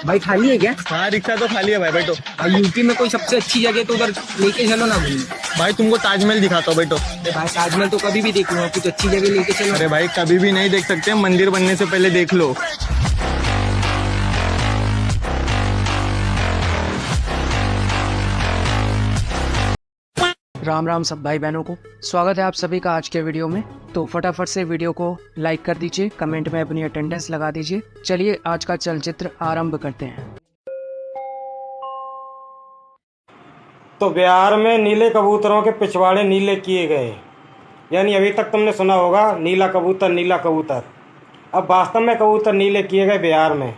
भाई खाली है क्या? हाँ रिक्शा तो खाली है भाई, बैठो। भाई यूपी में कोई सबसे अच्छी जगह तो उधर लेके चलो ना घूमने। भाई तुमको ताजमहल दिखाता हूँ, बैठो। भाई ताजमहल तो कभी भी देख लूंगा, कुछ अच्छी जगह लेके चलो। अरे भाई कभी भी नहीं देख सकते, मंदिर बनने से पहले देख लो। राम राम सब भाई बहनों को, स्वागत है आप सभी का आज के वीडियो में। तो फटाफट से वीडियो को लाइक कर दीजिए, कमेंट में अपनी अटेंडेंस लगा दीजिए। चलिए आज का चलचित्र आरंभ करते हैं। तो बिहार में नीले कबूतरों के पिछवाड़े नीले किए गए, यानी अभी तक तुमने सुना होगा नीला कबूतर नीला कबूतर। अब वास्तव में कबूतर नीले किए गए बिहार में।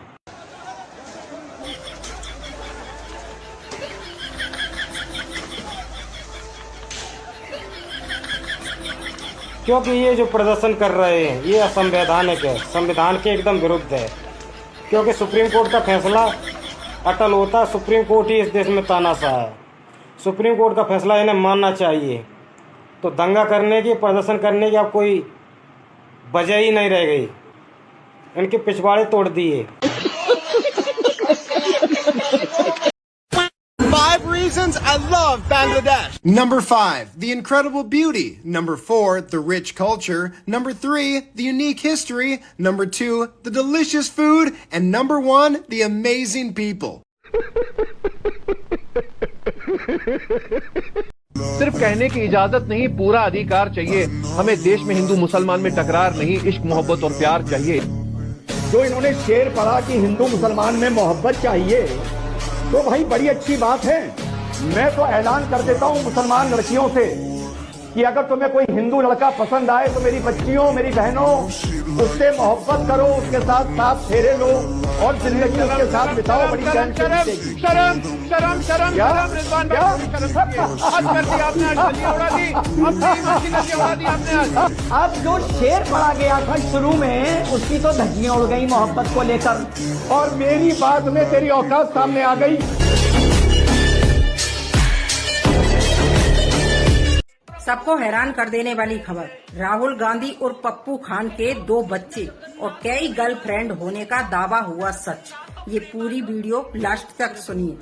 क्योंकि ये जो प्रदर्शन कर रहे हैं ये असंवैधानिक है, संविधान के एकदम विरुद्ध है। क्योंकि सुप्रीम कोर्ट का फैसला अटल होता, सुप्रीम कोर्ट ही इस देश में तानाशाह है। सुप्रीम कोर्ट का फैसला इन्हें मानना चाहिए। तो दंगा करने की, प्रदर्शन करने की अब कोई वजह ही नहीं रह गई, इनके पिछवाड़े तोड़ दिए। I love Bangladesh. Number 5, the incredible beauty. Number 4, the rich culture. Number 3, the unique history. Number 2, the delicious food. And number 1, the amazing people. सिर्फ कहने की इजाजत नहीं, पूरा अधिकार चाहिए हमें। देश में हिंदू मुसलमान में टकरार नहीं, इश्क मोहब्बत और प्यार चाहिए। जो इन्होंने शेर पढ़ा कि हिंदू मुसलमान में मोहब्बत चाहिए, तो भाई बड़ी अच्छी बात है। मैं तो ऐलान कर देता हूं मुसलमान लड़कियों से कि अगर तुम्हें कोई हिंदू लड़का पसंद आए तो मेरी बच्चियों, मेरी बहनों, उससे मोहब्बत करो, उसके साथ साथ फेरे लो और जिंदगी उसके साथ बिताओ। बड़ी शर्म शर्म शर्म शर्म शर्म क्या? रिजवान क्या? भाई, हद कर दी आपने, आज गलियां उड़ा दी, अब गलियां उड़ा दी आपने आज। अब जो शेर पढ़ा गया था शुरू में, उसकी तो धज्जियां उड़ गई मोहब्बत को लेकर, और मेरी बात में तेरी औकात सामने आ गई। सबको हैरान कर देने वाली खबर, राहुल गांधी और पप्पू खान के 2 बच्चे और कई गर्लफ्रेंड होने का दावा हुआ सच। ये पूरी वीडियो लास्ट तक सुनिए।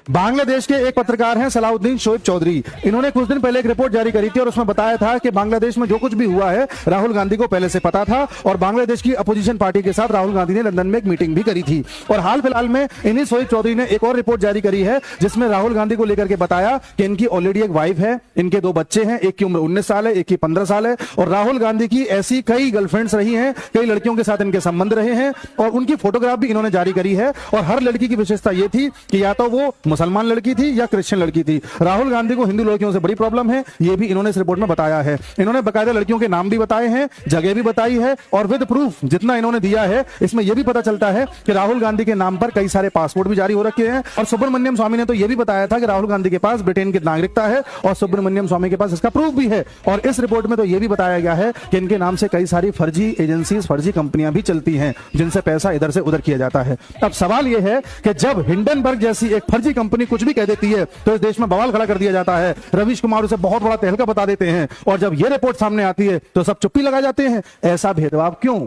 बांग्लादेश के एक पत्रकार हैं सलाउद्दीन शोएब चौधरी। इन्होंने कुछ दिन पहले एक रिपोर्ट जारी करी थी और उसमें बताया था कि बांग्लादेश में जो कुछ भी हुआ है राहुल गांधी को पहले से पता था और बांग्लादेश की अपोजिशन पार्टी के साथ राहुल गांधी ने लंदन में एक मीटिंग भी करी थी। और हाल फिलहाल में इन्हीं शोएब चौधरी ने एक और रिपोर्ट जारी करी है जिसमें राहुल गांधी को लेकर के बताया कि इनकी ऑलरेडी एक वाइफ है, इनके 2 बच्चे हैं, एक की उम्र 19 साल है, एक की 15 साल है। और राहुल गांधी की ऐसी कई गर्लफ्रेंड्स रही हैं, कई लड़कियों के साथ इनके संबंध रहे हैं और उनकी फोटोग्राफ भी इन्होंने जारी करी है। और हर लड़की की विशेषता ये थी कि या तो वो मुसलमान लड़की थी या क्रिश्चियन लड़की थी। राहुल गांधी को हिंदू लड़कियों से बड़ी प्रॉब्लम है, ये भी इन्होंने इस रिपोर्ट में बताया है। इन्होंने बकायदा लड़कियों के नाम भी बताए हैं, जगह भी बताई है और विद प्रूफ जितना इन्होंने दिया है इसमें यह भी पता चलता है कि राहुल गांधी के नाम पर कई सारे पासपोर्ट भी जारी हो रखे हैं। और सुब्रमण्यम स्वामी ने तो यह भी बताया था कि राहुल गांधी के पास ब्रिटेन की नागरिकता है और सुब्रमण्यम स्वामी के पास इसका प्रूफ भी है। और इस रिपोर्ट में तो यह भी बताया गया है कि इनके नाम से कई सारी फर्जी एजेंसीज, फर्जी कंपनियां भी चलती हैं जिनसे पैसा इधर से उधर किया जाता है। अब सवाल यह है कि जब हिंडनबर्ग जैसी एक फर्जी कंपनी कुछ भी कह देती है तो इस देश में बवाल खड़ा कर दिया जाता है। रवीश कुमार उसे बहुत बड़ा तहलका बता देते हैं और जब यह रिपोर्ट सामने आती है तो सब चुप्पी लगा जाते हैं। ऐसा भेदभाव क्यों?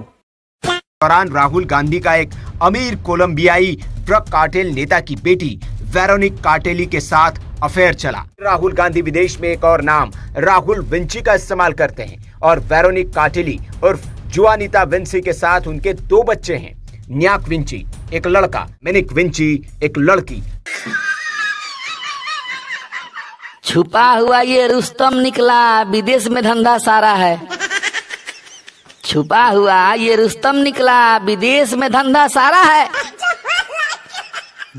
दौरान राहुल गांधी का एक अमीर कोलंबियाई ड्रग कार्टेल नेता की बेटी वेरोनिक कार्टेली के साथ अफेयर चला। राहुल गांधी विदेश में एक और नाम राहुल विंची का इस्तेमाल करते हैं और वेरोनिक कार्टेली उर्फ जुआनिता विंसी के साथ उनके 2 बच्चे हैं, न्याक विंची एक लड़का, मिनिक विंची एक लड़की। छुपा हुआ ये रुस्तम निकला, विदेश में धंधा सारा है। छुपा हुआ ये रुस्तम निकला, विदेश में धंधा सारा है।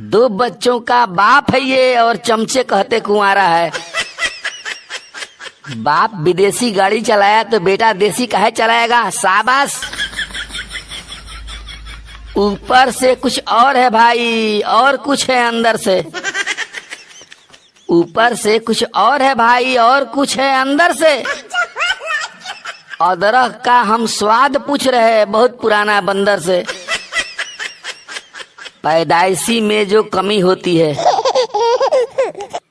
2 बच्चों का बाप है ये और चमचे कहते कुंवारा है। बाप विदेशी गाड़ी चलाया तो बेटा देसी काहे चलाएगा? शाबाश। ऊपर से कुछ और है भाई, और कुछ है अंदर से। ऊपर से कुछ और है भाई, और कुछ है अंदर से। अदरक का हम स्वाद पूछ रहे हैं बहुत पुराना बंदर से। पैदाइशी में जो कमी होती है,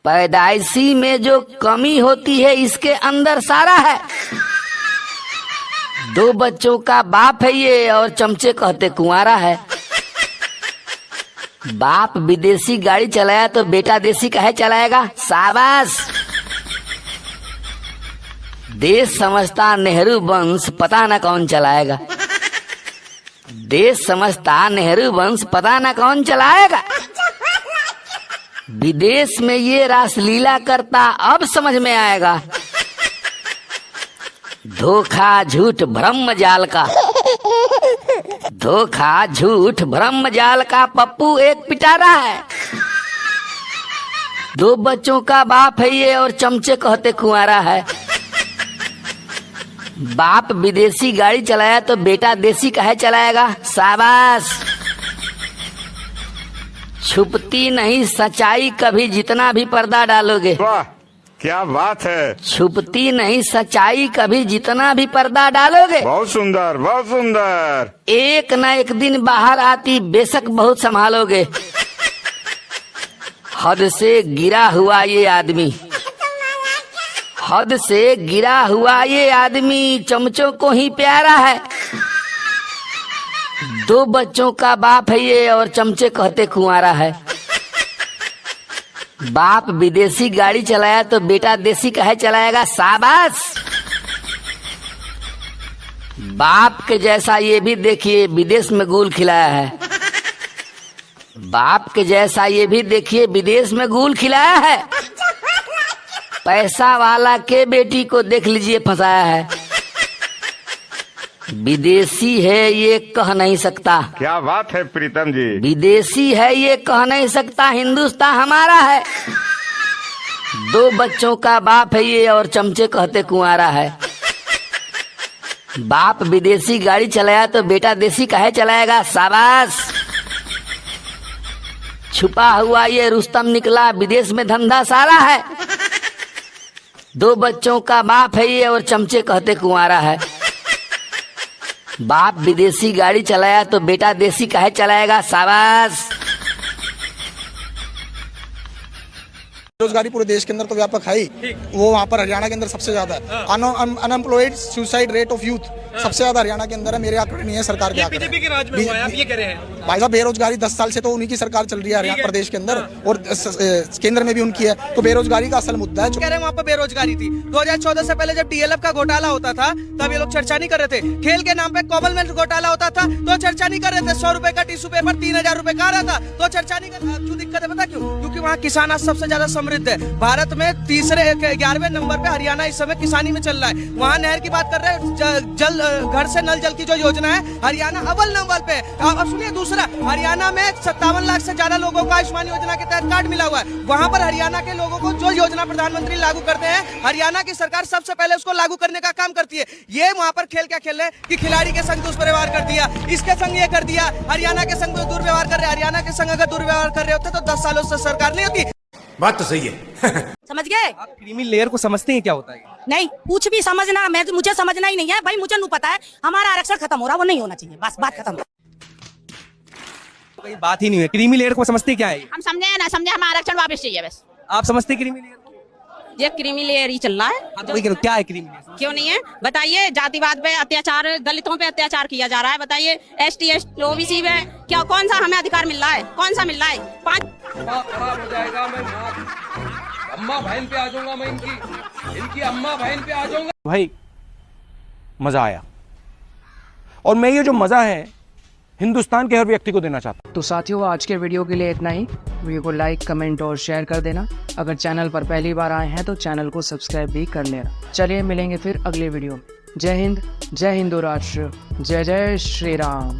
पैदाइशी में जो कमी होती है इसके अंदर सारा है। 2 बच्चों का बाप है ये और चमचे कहते कुंवारा है। बाप विदेशी गाड़ी चलाया तो बेटा देसी काहे चलाएगा? शाबाश। देश समझता नेहरू वंश, पता न कौन चलाएगा। देश समझता नेहरू वंश, पता न कौन चलाएगा। विदेश में ये रासलीला करता, अब समझ में आएगा। धोखा झूठ भ्रम जाल का, धोखा झूठ भ्रम जाल का पप्पू एक पिटारा है। 2 बच्चों का बाप है ये और चमचे कहते कुंवारा है। बाप विदेशी गाड़ी चलाया तो बेटा देसी काहे चलाएगा? शाबाश। छुपती नहीं सच्चाई कभी जितना भी पर्दा डालोगे। वाह क्या बात है। छुपती नहीं सच्चाई कभी जितना भी पर्दा डालोगे। बहुत सुंदर बहुत सुंदर। एक न एक दिन बाहर आती बेशक बहुत संभालोगे। हद से गिरा हुआ ये आदमी, हद से गिरा हुआ ये आदमी चमचों को ही प्यारा है। 2 बच्चों का बाप है ये और चमचे कहते कुंवारा है। बाप विदेशी गाड़ी चलाया तो बेटा देसी काहे चलाएगा? शाबाश। बाप के जैसा ये भी देखिए विदेश में गुल खिलाया है। बाप के जैसा ये भी देखिए विदेश में गुल खिलाया है। पैसा वाला के बेटी को देख लीजिए फंसाया है। विदेशी है ये कह नहीं सकता। क्या बात है प्रीतम जी। विदेशी है ये कह नहीं सकता, हिंदुस्तान हमारा है। 2 बच्चों का बाप है ये और चमचे कहते कुंवारा है। बाप विदेशी गाड़ी चलाया तो बेटा देसी काहे चलाएगा? शाबाश। छुपा हुआ ये रुस्तम निकला, विदेश में धंधा सारा है। 2 बच्चों का बाप है ये और चमचे कहते कुंवारा है। बाप विदेशी गाड़ी चलाया तो बेटा देसी काहे चलाएगा? शाबाश। बेरोजगारी पूरे देश के अंदर तो व्यापक है ही, वो वहाँ पर हरियाणा के अंदर सबसे ज्यादा है। Unemployed suicide rate of youth सबसे ज्यादा हरियाणा के अंदर है। मेरे आंकड़े नहीं है, सरकार के आंकड़े। बीजेपी के राज में हुआ है, आप ये कह रहे हैं। भाई साहब बेरोजगारी 10 साल से तो उन्हीं की सरकार चल रही है हरियाणा प्रदेश के अंदर, और केंद्र में भी उनकी है। तो बेरोजगारी का असल मुद्दा है। कह रहे हैं वहाँ पर बेरोजगारी थी। 2014 से पहले जब DLF का घोटाला होता था तब ये लोग चर्चा नहीं कर रहे थे। खेल के नाम पे कॉमनवेल्थ घोटाला होता था तो चर्चा नहीं कर रहे थे। 100 रुपए का टिश्यू पेपर 3000 रुपए का आ रहा था तो चर्चा नहीं कर रहे। क्यों दिक्कत है पता क्यों? क्योंकि वहाँ किसान आज सबसे ज्यादा समृद्ध है। भारत में 11वें नंबर पे हरियाणा इस समय किसानी में चल रहा है। वहाँ नहर की बात कर रहे हैं, जल घर से नल जल की जो योजना है हरियाणा अव्वल नंबर पे। अब सुनिए दूसरा, हरियाणा में 57 लाख से ज्यादा लोगों को आयुष्मान योजना के तहत कार्ड मिला हुआ है। वहाँ पर हरियाणा के लोगों को जो योजना प्रधानमंत्री लागू करते हैं हरियाणा की सरकार सबसे पहले उसको लागू करने का काम करती है। ये वहाँ पर खेल क्या खेल रहे हैं कि खिलाड़ी के संग दुष्व्यवहार कर दिया, इसके संग ये कर दिया, हरियाणा के संग दुर्व्यवहार कर रहे। हरियाणा के संग अगर दुर्व्यवहार कर रहे होते तो 10 सालों से सरकार नहीं होती। बात तो सही है। समझ गए? आप क्रीमी लेयर को समझते हैं क्या होता है? नहीं, कुछ भी समझना मुझे समझना ही नहीं है भाई। मुझे नहीं पता है, हमारा आरक्षण खत्म हो रहा, वो नहीं होना चाहिए, बस बात खत्म। कोई बात ही नहीं है। क्रीमी लेयर को समझते क्या है? हम समझे या ना समझे, हमें आरक्षण वापस चाहिए बस। आप समझते क्रीमी लेयर? ये क्रीमी लेयर ही चल रहा है। क्या है क्रीमी लेयर? क्यों नहीं है बताइए? जातिवाद पे अत्याचार, दलितों पे अत्याचार किया जा रहा है। बताइए ST OBC में क्या कौन सा हमें अधिकार मिल रहा है? कौन सा मिल रहा है? 5 खराब हो जाएगा। मैं अम्मा बहन पे आ जाऊंगा, मैं इनकी अम्मा बहन पे आ जाऊंगा। भाई मजा आया, और मैं ये जो मजा है हिंदुस्तान के हर व्यक्ति को देना चाहता हूं। तो साथियों आज के वीडियो के लिए इतना ही। वीडियो को लाइक कमेंट और शेयर कर देना। अगर चैनल पर पहली बार आए हैं तो चैनल को सब्सक्राइब भी कर लेना। चलिए मिलेंगे फिर अगले वीडियो में। जय हिंद, जय हिंदू राष्ट्र, जय जय श्री राम।